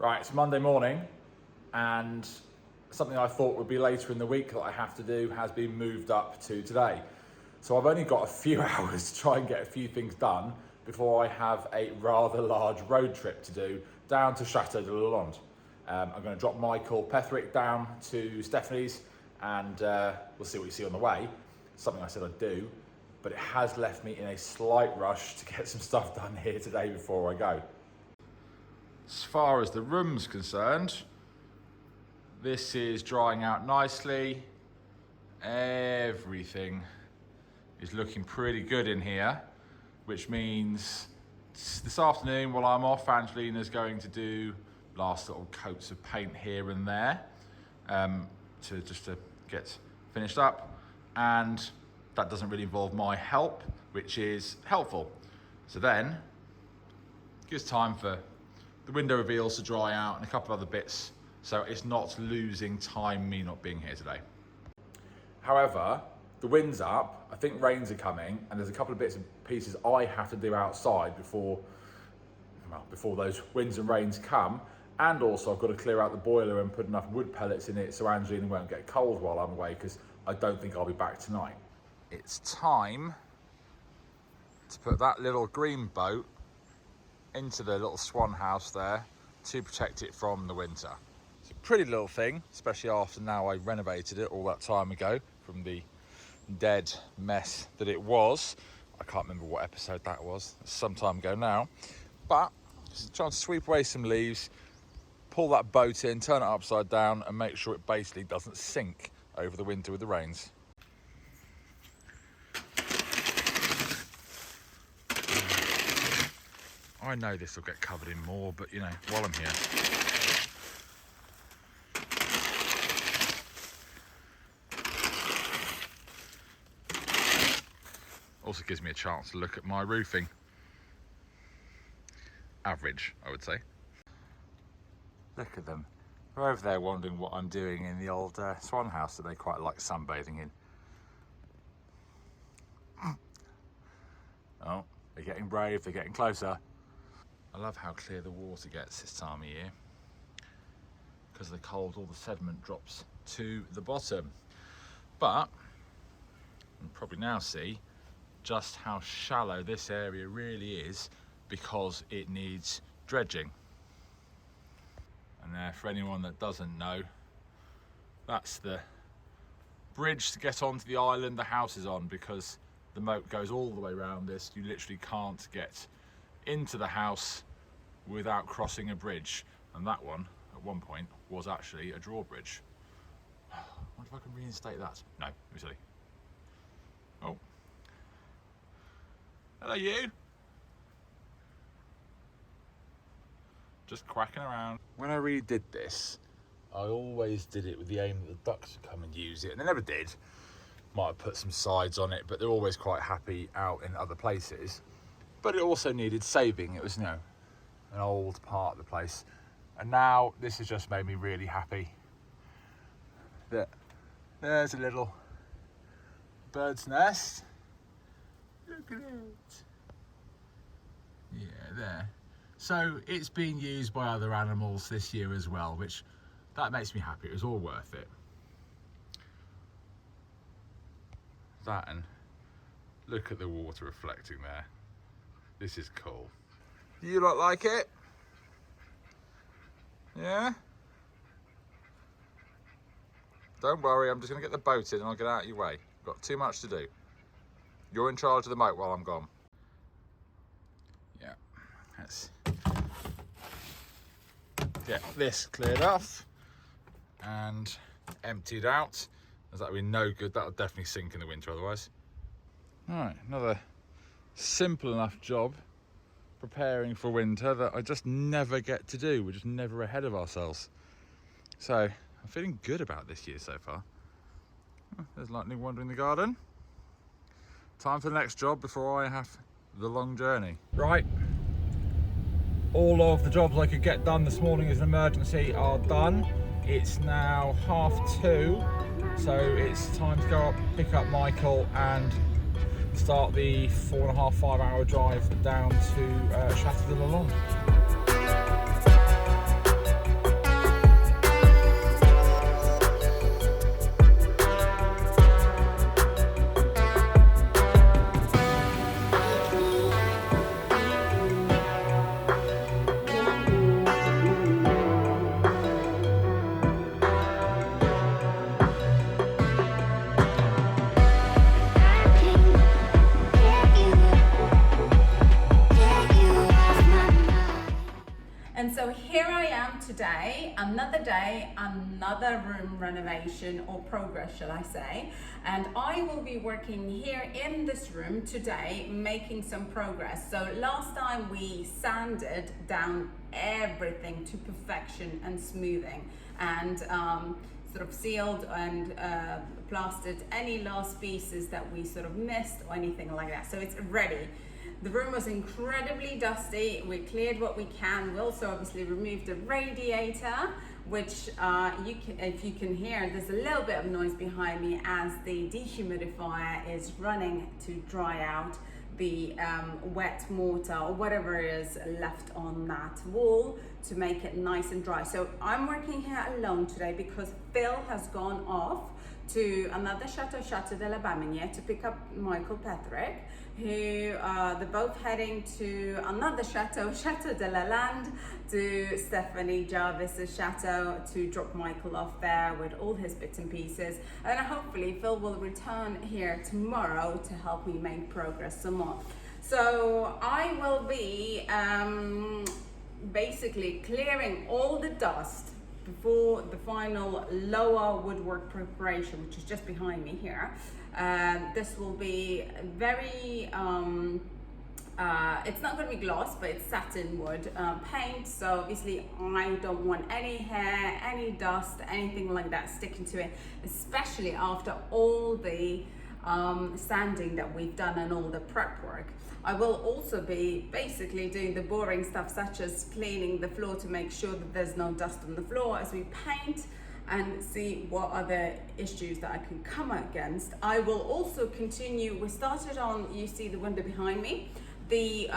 Right, it's Monday morning and something I thought would be later in the week that I have to do has been moved up to today. So I've only got a few hours to try and get a few things done before I have a rather large road trip to do down to Chateau du Bailleul. I'm going to drop Michael Petherick down to Stephanie's and we'll see what you see on the way. Something I said I'd do, but it has left me in a slight rush to get some stuff done here today before I go. As far as the room's concerned, this is drying out nicely. Everything is looking pretty good in here, which means this afternoon while I'm off, Angelina's going to do last little coats of paint here and there to get finished up, and that doesn't really involve my help, which is helpful. So then it gives time for the window reveals to dry out and a couple of other bits, so it's not losing time me not being here today. However, the wind's up, I think rains are coming, and there's a couple of bits and pieces I have to do outside before those winds and rains come, and also I've got to clear out the boiler and put enough wood pellets in it so Angelina won't get cold while I'm away, because I don't think I'll be back tonight. It's time to put that little green boat into the little swan house there to protect it from the winter. It's a pretty little thing, especially after now I renovated it all that time ago from the dead mess that it was. I can't remember what episode that was, it's some time ago now, but just trying to sweep away some leaves, pull that boat in, turn it upside down and make sure it basically doesn't sink over the winter with the rains. I know this will get covered in more, but you know, while I'm here. Also gives me a chance to look at my roofing. Average, I would say. Look at them. They're over there wondering what I'm doing in the old swan house that they quite like sunbathing in. Oh, they're getting brave, they're getting closer. I love how clear the water gets this time of year. Because of the cold, all the sediment drops to the bottom. But you can probably now see just how shallow this area really is because it needs dredging. And there, for anyone that doesn't know, that's the bridge to get onto the island the house is on, because the moat goes all the way around this. You literally can't get into the house without crossing a bridge, and that one at one point was actually a drawbridge. I wonder if I can reinstate that. No, let me see. Oh, hello you. Just quacking around. When I really did this, I always did it with the aim that the ducks would come and use it, and they never did. Might have put some sides on it, but they're always quite happy out in other places. But it also needed saving. It was, you know, an old part of the place. And now this has just made me really happy that there's a little bird's nest. Look at it. Yeah, there. So it's being used by other animals this year as well, which that makes me happy. It was all worth it. That, and look at the water reflecting there. This is cool. You lot like it? Yeah? Don't worry, I'm just going to get the boat in and I'll get out of your way. I've got too much to do. You're in charge of the moat while I'm gone. Yeah, let's get this cleared off and emptied out, as that would be no good. That'll definitely sink in the winter otherwise. Alright, another simple enough job preparing for winter that I just never get to do. We're just never ahead of ourselves. So I'm feeling good about this year so far. Oh, there's lightning wandering the garden. Time for the next job before I have the long journey. Right, all of the jobs I could get done this morning as an emergency are done. It's now 2:30, so it's time to go up, pick up Michael and start the 4.5–5 hour drive down to Chateau du Bailleul. today, another day, another room renovation or progress, shall I say. And I will be working here in this room today, making some progress. So last time we sanded down everything to perfection and smoothing, and sort of sealed and plastered any last pieces that we sort of missed or anything like that. So it's ready. The room was incredibly dusty. We cleared what we can. We also obviously removed the radiator, which if you can hear, there's a little bit of noise behind me as the dehumidifier is running to dry out the wet mortar or whatever is left on that wall to make it nice and dry. So I'm working here alone today because Phil has gone off to another Chateau de la Bailleul to pick up Michael Petherick, who they're both heading to another Chateau de la Land, to Stephanie Jarvis's chateau to drop Michael off there with all his bits and pieces. And hopefully Phil will return here tomorrow to help me make progress some more. So I will be basically clearing all the dust before the final lower woodwork preparation, which is just behind me here. This will be very it's not going to be gloss, but it's satin wood paint, so obviously I don't want any hair, any dust, anything like that sticking to it, especially after all the sanding that we've done and all the prep work. I will also be basically doing the boring stuff, such as cleaning the floor to make sure that there's no dust on the floor as we paint, and see what other issues that I can come against. I will also continue, we started on, you see the window behind me, the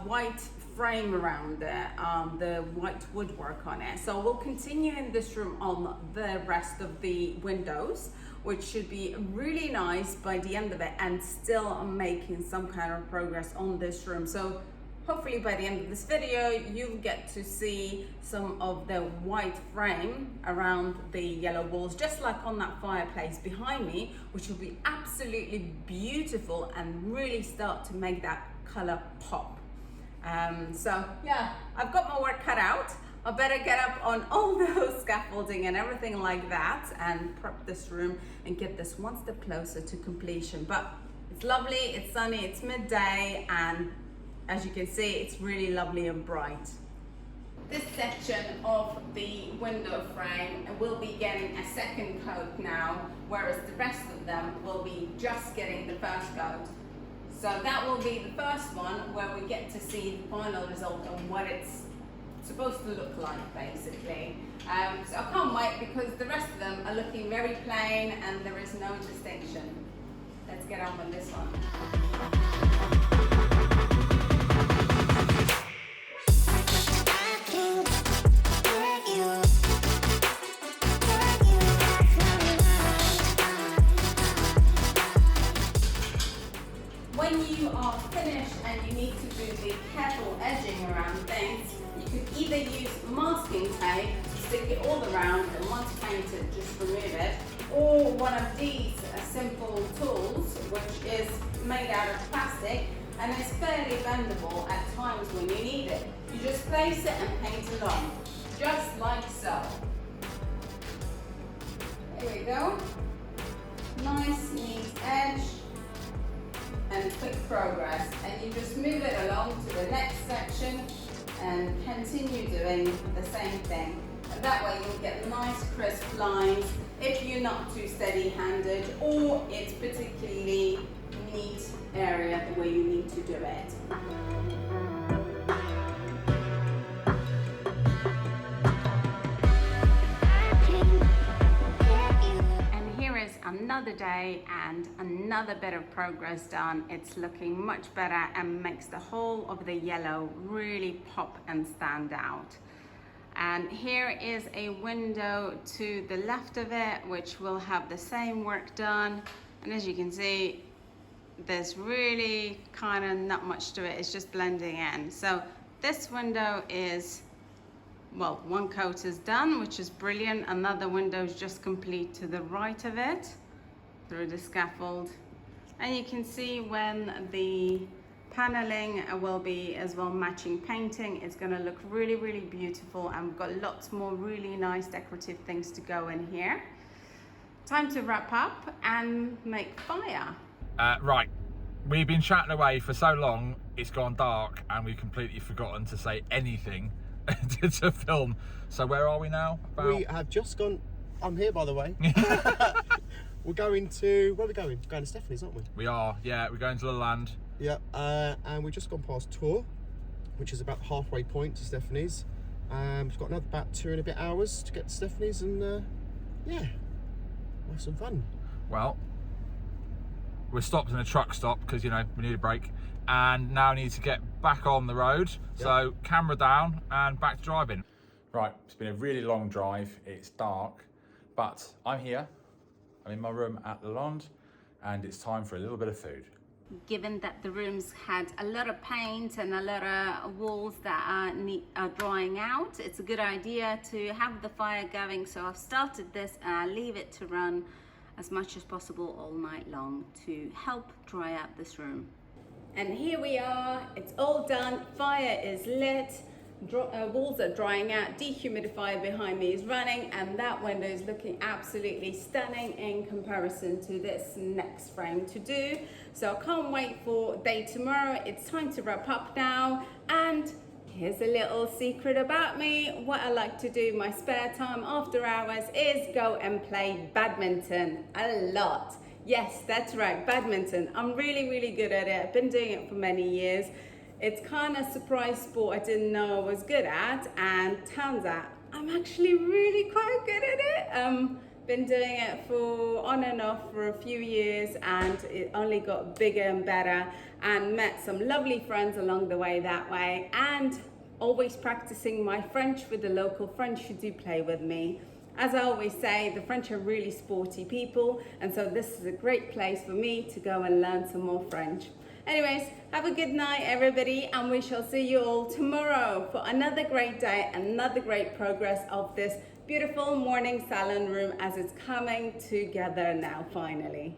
white frame around there, the white woodwork on it. So we'll continue in this room on the rest of the windows, which should be really nice by the end of it, and still making some kind of progress on this room. So hopefully by the end of this video, you'll get to see some of the white frame around the yellow walls, just like on that fireplace behind me, which will be absolutely beautiful and really start to make that color pop. So yeah, I've got my work cut out. I better get up on all those scaffolding and everything like that and prep this room and get this one step closer to completion. But it's lovely, it's sunny, it's midday, and as you can see, it's really lovely and bright. This section of the window frame will be getting a second coat now, whereas the rest of them will be just getting the first coat. So that will be the first one where we get to see the final result of what it's supposed to look like, basically. So I can't wait because the rest of them are looking very plain and there is no distinction. Let's get on with this one. When you are finished and you need to do the careful edging around things, you could either use masking tape to stick it all around, and once painted, just remove it, or one of these simple tools, which is made out of plastic and is fairly bendable at times when you need it. You just place it and paint along, just like so. There we go. Nice, neat edge and quick progress, and you just move it along to the next section and continue doing the same thing. And that way you'll get nice crisp lines if you're not too steady-handed or it's particularly neat area where you need to do it. Another day and another bit of progress done. It's looking much better and makes the whole of the yellow really pop and stand out. And here is a window to the left of it, which will have the same work done. And as you can see, there's really kind of not much to it. It's just blending in. So this window is, well, one coat is done, which is brilliant. Another window is just complete to the right of it through the scaffold. And you can see when the paneling will be as well matching painting. It's going to look really, really beautiful, and we've got lots more really nice decorative things to go in here. Time to wrap up and make fire. Right, we've been chatting away for so long, it's gone dark and we've completely forgotten to say anything to film. So where are we now? We have just gone, I'm here by the way. We're going to, where are we going? We're going to Stephanie's, aren't we? We are, yeah, we're going to the land. Yeah, and we've just gone past Tours, which is about the halfway point to Stephanie's. We've got another about 2 and a bit hours to get to Stephanie's, and yeah, we'll have some fun. Well, we're stopped in a truck stop because, you know, we need a break, and now need to get back on the road. Yep. So camera down and back to driving. Right, it's been a really long drive. It's dark, but I'm here. I'm in my room at the Land, and it's time for a little bit of food. Given that the rooms had a lot of paint and a lot of walls that are drying out, it's a good idea to have the fire going. So I've started this and I leave it to run as much as possible all night long to help dry out this room. And here we are, it's all done, fire is lit, walls are drying out, dehumidifier behind me is running, and that window is looking absolutely stunning in comparison to this next frame to do. So I can't wait for day tomorrow. It's time to wrap up now, and here's a little secret about me. What I like to do in my spare time after hours is go and play badminton a lot. Yes, that's right, badminton. I'm really, really good at it. I've been doing it for many years. It's kind of a surprise sport I didn't know I was good at, and turns out I'm actually really quite good at it. Been doing it for on and off for a few years, and it only got bigger and better, and met some lovely friends along the way that way, and always practicing my French with the local French who do play with me. As I always say, the French are really sporty people, and so this is a great place for me to go and learn some more French. Anyways, have a good night everybody, and we shall see you all tomorrow for another great day, another great progress of this beautiful morning salon room as it's coming together now finally.